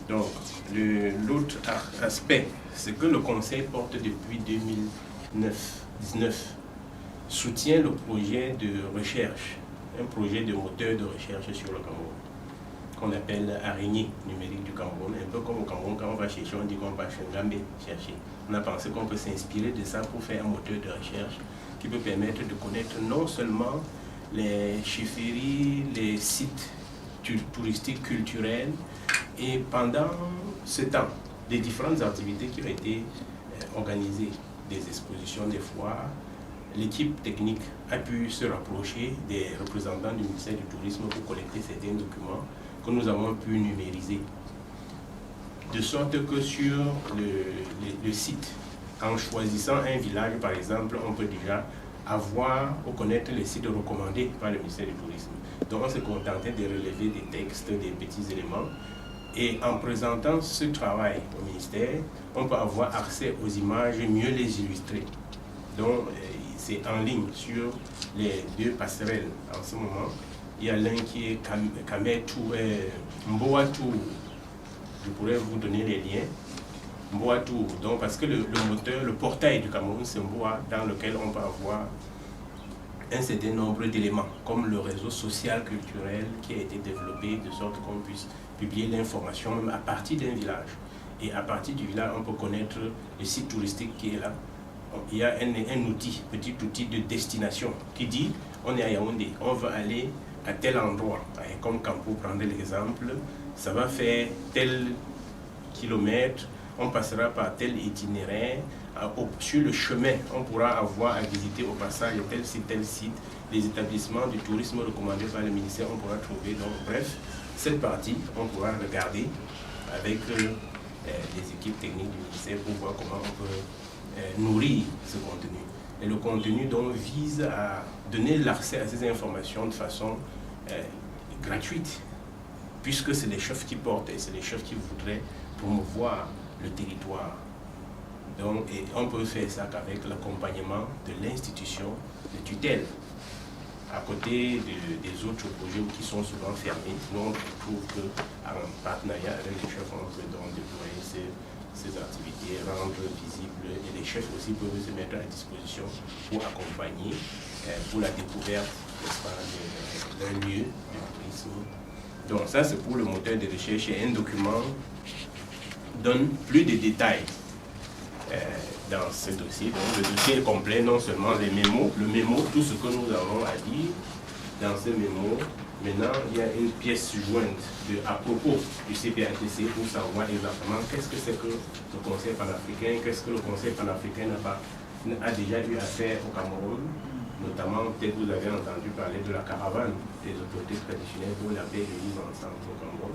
Donc, l'autre aspect, c'est que le Conseil porte depuis 2019 soutient le projet de recherche, un projet de moteur de recherche sur le Cameroun, qu'on appelle Araignée numérique du Cameroun. Un peu comme au Cameroun, quand on va chercher, on dit qu'on va chez Ngambé chercher. On a pensé qu'on peut s'inspirer de ça pour faire un moteur de recherche qui peut permettre de connaître non seulement les chefferies, les sites touristiques, culturels, et pendant ce temps, les différentes activités qui ont été organisées, des expositions, des foires, l'équipe technique a pu se rapprocher des représentants du ministère du Tourisme pour collecter certains documents que nous avons pu numériser. De sorte que sur le site, en choisissant un village par exemple, on peut déjà avoir ou connaître les sites recommandés par le ministère du Tourisme. Donc on s'est contenté de relever des textes, des petits éléments. Et en présentant ce travail au ministère, on peut avoir accès aux images et mieux les illustrer. Donc c'est en ligne sur les deux passerelles en ce moment. Il y a l'un qui est Kametou et Mboatou. Je pourrais vous donner les liens. Mboatou, donc parce que le moteur, le portail du Cameroun, c'est Mboa, dans lequel on peut avoir un certain nombre d'éléments, comme le réseau social culturel qui a été développé de sorte qu'on puisse publier l'information même à partir d'un village. Et à partir du village, on peut connaître le site touristique qui est là. Il y a un outil, petit outil de destination qui dit on est à Yaoundé, on veut aller à tel endroit. Et comme quand pour prendre l'exemple, ça va faire tel kilomètre, on passera par tel itinéraire. Sur le chemin, on pourra avoir à visiter au passage tel site, les établissements du tourisme recommandés par le ministère, on pourra trouver. Donc, bref, cette partie, on pourra regarder avec les équipes techniques du ministère pour voir comment on peut nourrir ce contenu. Et le contenu donc vise à donner l'accès à ces informations de façon gratuite, puisque c'est les chefs qui portent et c'est les chefs qui voudraient promouvoir le territoire. Donc, et on peut faire ça qu'avec l'accompagnement de l'institution de tutelle. À côté des autres projets qui sont souvent fermés, nous on trouve qu'en partenariat avec les chefs, on peut donc déployer ces activités, rendre visibles, et les chefs aussi peuvent se mettre à disposition pour accompagner, pour la découverte d'un lieu de tourisme. Donc ça c'est pour le moteur de recherche, et un document donne plus de détails dans ce dossier. Donc le dossier est complet, non seulement les mémos, le mémo, tout ce que nous avons à dire dans ce mémo. Maintenant, il y a une pièce jointe à propos du CPATC pour savoir exactement qu'est-ce que c'est que le Conseil panafricain, qu'est-ce que le Conseil panafricain a déjà eu à faire au Cameroun. Notamment, peut-être vous avez entendu parler de la caravane des autorités traditionnelles pour la paix et le vivre ensemble au Cameroun.